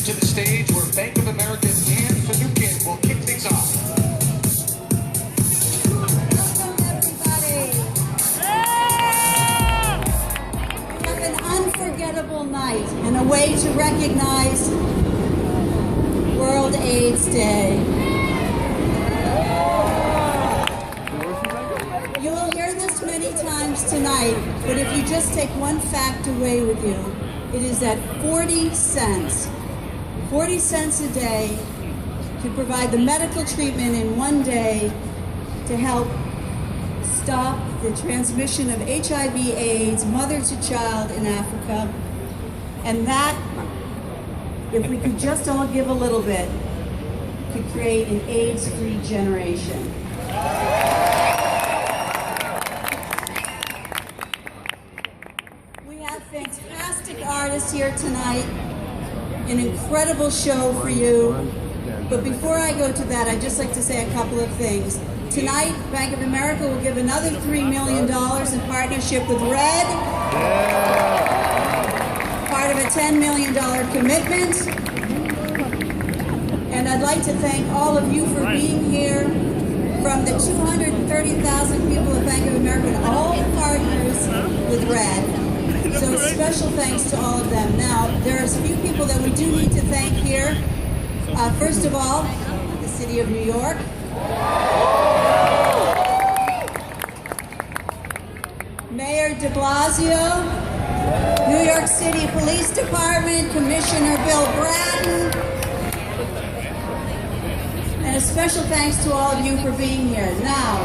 To the stage where Bank of America's Ann Finucane will kick things off. Welcome, everybody. We have an unforgettable night and a way to recognize World AIDS Day. You will hear this many times tonight, but if you just take one fact away with you, it is that 40 cents a day to provide the medical treatment in one day to help stop the transmission of HIV/AIDS, mother to child in Africa. And that, if we could just all give a little bit, could create an AIDS-free generation. We have fantastic artists here tonight, an incredible show for you. But before I go to that, I'd just like to say a couple of things. Tonight, Bank of America will give another $3 million in partnership with RED, part of a $10 million commitment. And I'd like to thank all of you for being here, from the 230,000 people at Bank of America and all the partners with RED. So special thanks to all of them. Now, there's a few people that we do need to thank here. First of all, the City of New York. Mayor de Blasio, New York City Police Department, Commissioner Bill Bratton, and a special thanks to all of you for being here. Now,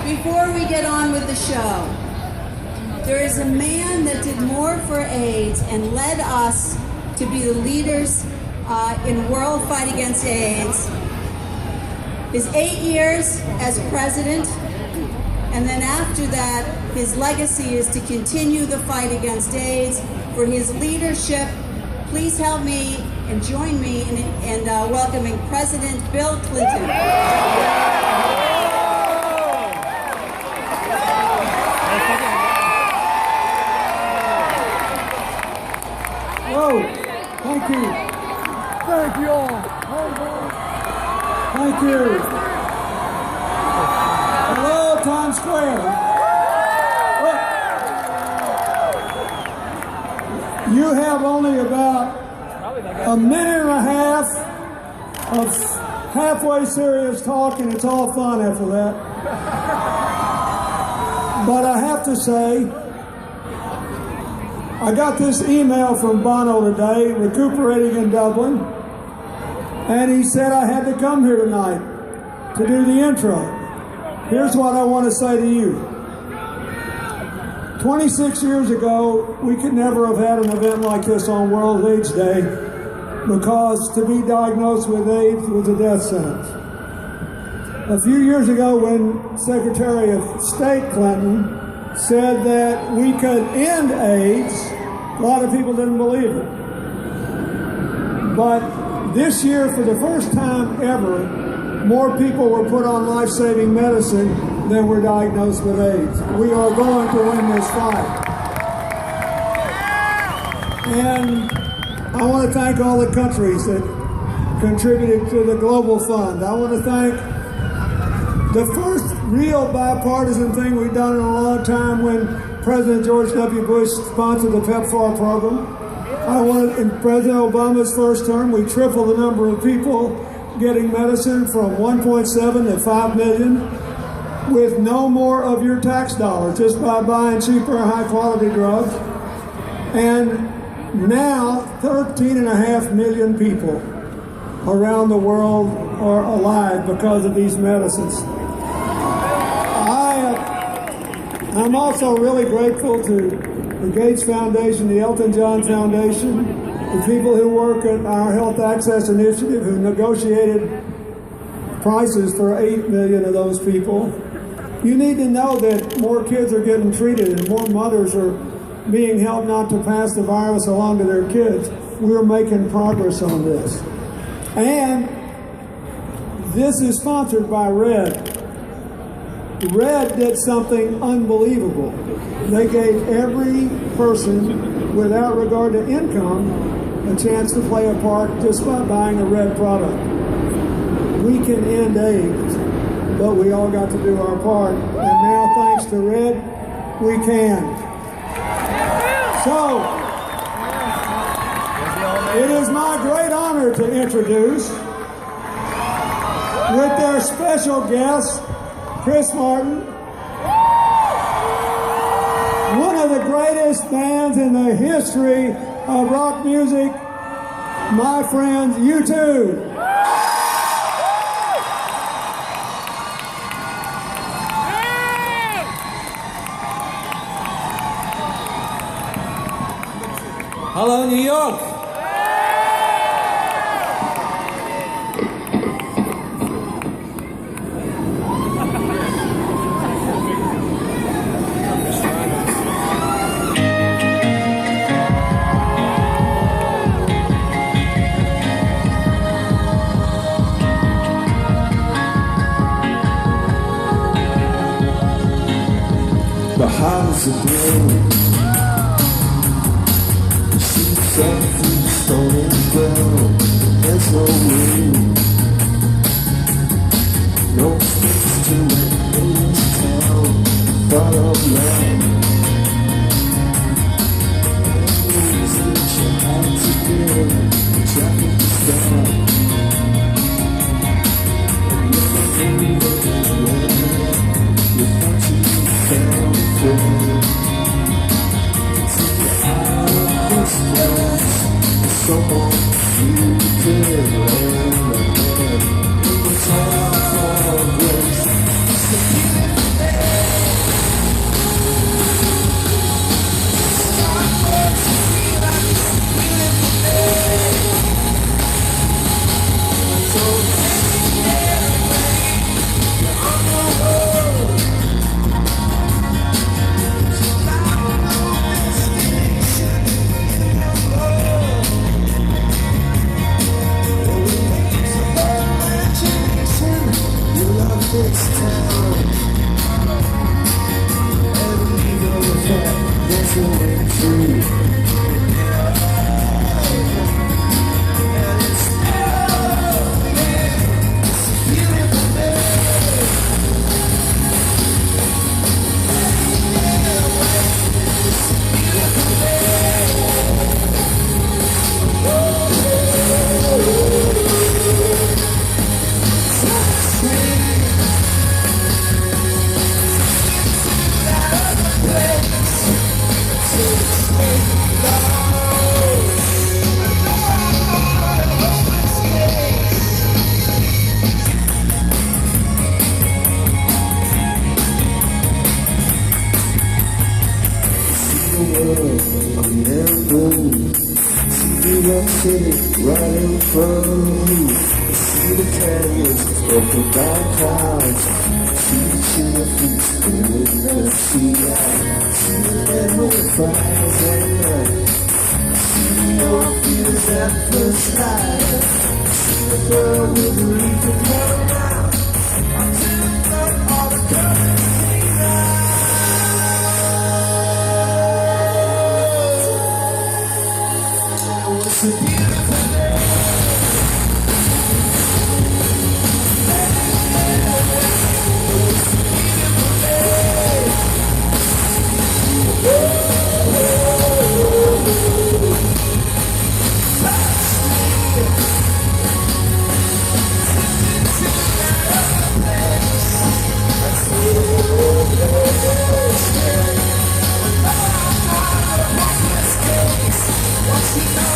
before we get on with the show, there is a man that did more for AIDS and led us to be the leaders in world fight against AIDS. His 8 years as president, and then after that, his legacy is to continue the fight against AIDS. For his leadership, please help me and join me in welcoming President Bill Clinton. Oh, thank you. Thank you all. Thank you. Hello, Times Square. You have only about a minute and a half of halfway serious talk, and it's all fun after that. But I have to say, I got this email from Bono today, recuperating in Dublin, and he said I had to come here tonight to do the intro. Here's what I want to say to you. 26 years ago, we could never have had an event like this on World AIDS Day, because to be diagnosed with AIDS was a death sentence. A few years ago, when Secretary of State Clinton said that we could end AIDS, a lot of people didn't believe it. But this year, for the first time ever, more people were put on life-saving medicine than were diagnosed with AIDS. We are going to win this fight. And I want to thank all the countries that contributed to the Global Fund. I want to thank the first real bipartisan thing we've done in a long time, when President George W. Bush sponsored the PEPFAR program. In President Obama's first term, we tripled the number of people getting medicine from 1.7 to 5 million with no more of your tax dollars, just by buying cheaper, high-quality drugs. And now, 13.5 million people around the world are alive because of these medicines. I'm also really grateful to the Gates Foundation, the Elton John Foundation, the people who work at our Health Access Initiative, who negotiated prices for 8 million of those people. You need to know that more kids are getting treated and more mothers are being helped not to pass the virus along to their kids. We're making progress on this. And this is sponsored by RED. Red did something unbelievable. They gave every person, without regard to income, a chance to play a part just by buying a Red product. We can end AIDS, but we all got to do our part. And now, thanks to Red, we can. So, it is my great honor to introduce, with their special guest, Chris Martin, one of the greatest bands in the history of rock music, my friends, U2. Hello, New York. The highs are blue. The sheets are through stone and ground. There's no room, no space to it in this town. Thought of love, things that you had to do. Traffic to stop. And you're the without you found friend. Take you out of this place. So you did land ahead. It was time for grace. It's a beautiful day. Start for to feel like it's a beautiful day. I told everybody you're on the road. This town, and even with that, there's no way through. And it's it's a beautiful day. It's a beautiful day. Right in front of you, see the canyons open by clouds, see the chilly feet with the sea out, see the emerald fires at night, see your fears at first light, see the bird with the leaf and come out, until the front all the colors clean out. It's a beautiful day. Once you know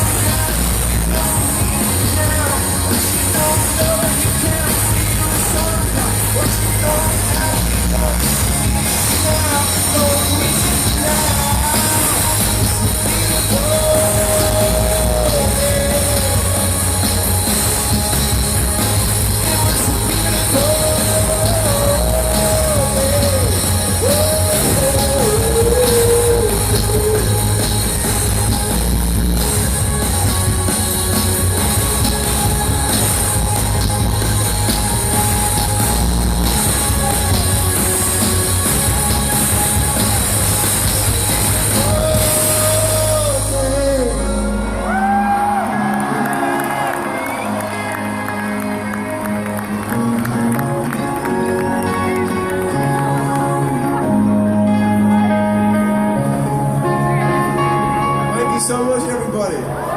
you so much, everybody.